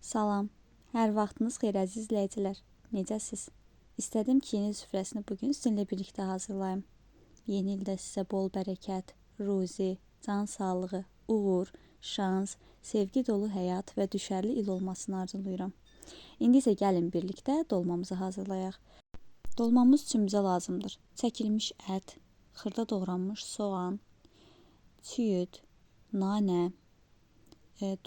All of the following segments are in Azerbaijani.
Salam, hər vaxtınız xeyir əziz izləyicilər. Necəsiz? İstədim ki, yeni il süfrəsini bugün sizinlə birlikdə hazırlayım. Yeni ildə sizə bol bərəkət, ruzi, can sağlığı, uğur, şans, sevgi dolu həyat və düşərli il olmasını arzulayıram. İndi isə gəlin birlikdə dolmamızı hazırlayaq. Dolmamız üçün bizə lazımdır çəkilmiş ət, xırda doğranmış soğan, çiyid, nanə,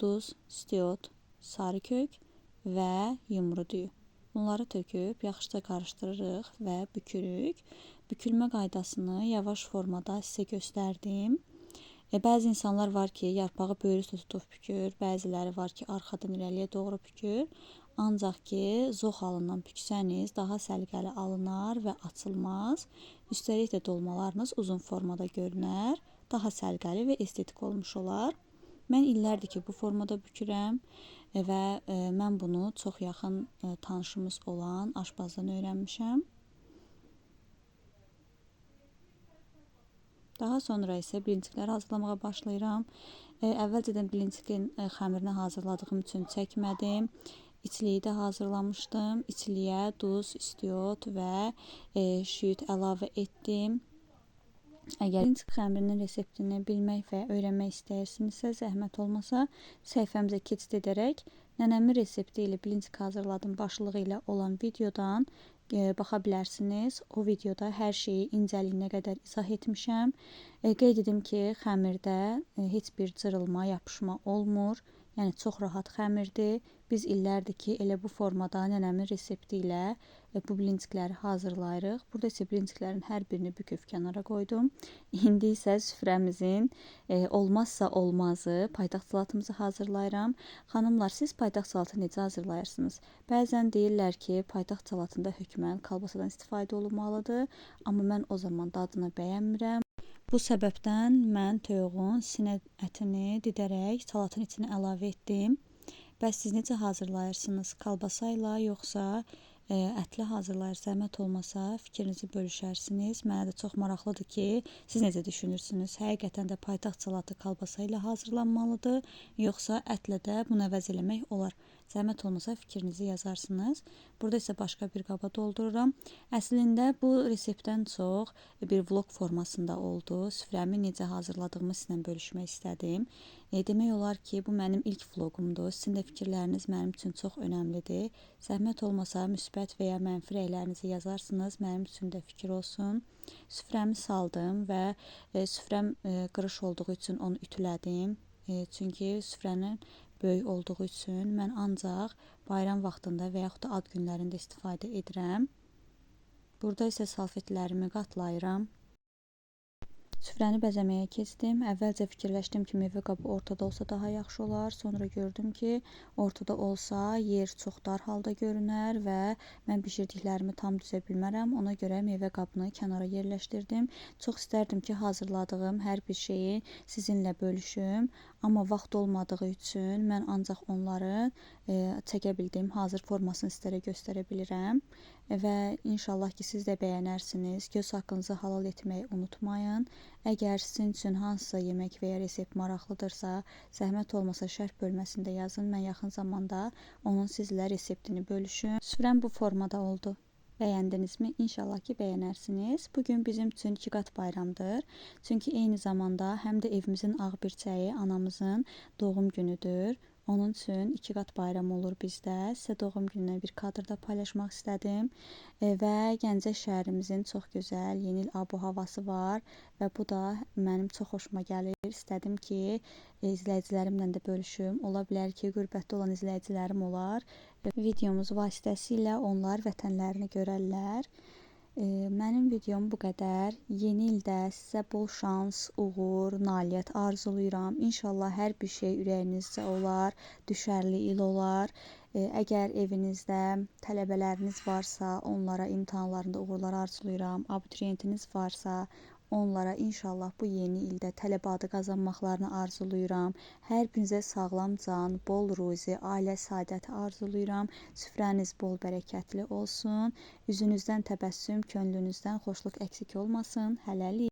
duz, istiot, sarı kök və yumru düyü. Bunları töküb yaxşıca qarışdırırıq və bükürük. Bükülmə qaydasını yavaş formada sizə göstərdim. Bəzi insanlar var ki, yarpağı böyrü üstə tutub bükür, bəziləri var ki, arxadan irəliyə doğru bükür. Ancaq ki, zox halından büksəniz daha səliqəli alınar və açılmaz. Üstəlik də dolmalarınız uzun formada görünər, daha səliqəli və estetik olmuş olar. Mən illərdir ki, bu formada bükürəm və mən bunu çox yaxın tanışımız olan aşbazdan öyrənmişəm. Daha sonra isə bilincikləri hazırlamağa başlayıram. Əvvəlcədən bilincikin xəmirini hazırladığım üçün çəkmədim. İçliyi də hazırlamışdım. İçliyə duz, istiot və şüyüd əlavə etdim. Əgər bilincik xəmirinin reseptini bilmək və öyrənmək istəyirsinizsə, zəhmət olmasa səhifəmizə keçid edərək nənəmin resepti ilə bilincik hazırladım başlığı ilə olan videodan baxa bilərsiniz. O videoda hər şeyi incəliyinə qədər izah etmişəm. Qeyd edim ki, xəmirdə heç bir cırılma, yapışma olmur. Yəni çox rahat xəmirdir. Biz illərdir ki, elə bu formada nənəmin resepti ilə bu bilincikləri hazırlayırıq. Burada isə bilinciklərin hər birini büküb kənara qoydum. İndi isə süfrəmizin olmazsa olmazı paytaxt salatımızı hazırlayıram. Xanımlar, siz paytaxt salatı necə hazırlayırsınız? Bəzən deyirlər ki, paytaxt salatında hökmən kalbasadan istifadə olunmalıdır. Amma mən o zaman dadını bəyənmirəm. Bu səbəbdən mən toyuğun sinə ətini didərək salatın içine əlavə etdim. Bəs siz necə hazırlayırsınız? Kalbasa ilə yoxsa ətli hazırlayırsınız? Zəhmət olmasa fikrinizi bölüşərsiniz. Mənə də çox maraqlıdır ki, siz necə düşünürsünüz? Həqiqətən də paytaxt salatı kalbasa ilə hazırlanmalıdır, yoxsa ətlə də bunu əvəz eləmək olar? Zəhmət olmasa fikrinizi yazarsınız. Burada isə başqa bir qaba doldururam. Əslində bu reseptdən çox bir vlog formasında oldu. Süfrəmi necə hazırladığımı sizinlə bölüşmək istədim. Demək olar ki, bu mənim ilk vloqumdur. Sizin də fikirləriniz mənim üçün çox önəmlidir. Zəhmət olmasa müsbət və ya mənfi rəylərinizi yazarsınız. Mənim üçün də fikir olsun. Süfrəmi saldım və süfrəm qırış olduğu üçün onu ütülədim. Çünki süfrənin böyük olduğu üçün mən ancaq bayram vaxtında və yaxud da ad günlərində istifadə edirəm. Burada isə salfetlərimi qatlayıram. Süfrəni bəzəməyə keçdim. Əvvəlcə fikirləşdim ki, meyvə qabı ortada olsa daha yaxşı olar. Sonra gördüm ki, ortada olsa yer çox dar halda görünər və mən bişirdiklərimi tam düzə bilmərəm. Ona görə meyvə qabını kənara yerləşdirdim. Çox istərdim ki, hazırladığım hər bir şeyi sizinlə bölüşüm. Amma vaxt olmadığı üçün mən ancaq onları çəkə bildiyim hazır formasını sizlərə göstərə bilirəm. Və inşallah ki, siz də bəyənərsiniz. Göz haqqınızı halal etməyi unutmayın. Əgər sizin üçün hansısa yemək və ya resept maraqlıdırsa, zəhmət olmasa şərh bölməsində yazın. Mən yaxın zamanda onun sizlə reseptini bölüşüm. Süfrəm bu formada oldu. Bəyəndinizmi? İnşallah ki, bəyənərsiniz. Bugün bizim üçün 2 qat bayramdır. Çünki eyni zamanda həm də evimizin ağ birçəyi anamızın doğum günüdür. Onun üçün 2 qat bayram olur bizdə. Sizə doğum günündən bir kadr da paylaşmaq istədim. Və Gəncə şəhərimizin çox gözəl yeni il abu-havası var və bu da mənim çox xoşuma gəlir. İstədim ki, izləyicilərimlə də bölüşüm. Ola bilər ki, qürbətdə olan izləyicilərim olar. Videomuz vasitəsilə onlar vətənlərini görərlər. Mənim videom bu qədər. Yeni ildə sizə bol şans, uğur, nailiyyət arzulayıram. İnşallah hər bir şey ürəyinizcə olar, düşərli il olar. Əgər evinizdə tələbələriniz varsa, onlara imtahanlarında uğurlar arzulayıram. Abituriyentiniz varsa, onlara inşallah bu yeni ildə tələbə adı qazanmaqlarını arzulayıram. Hər birinizə sağlam can, bol ruzi, ailə saadəti arzulayıram. Süfrəniz bol bərəkətli olsun. Üzünüzdən təbəssüm, könlünüzdən xoşluq əksik olmasın. Hələlik.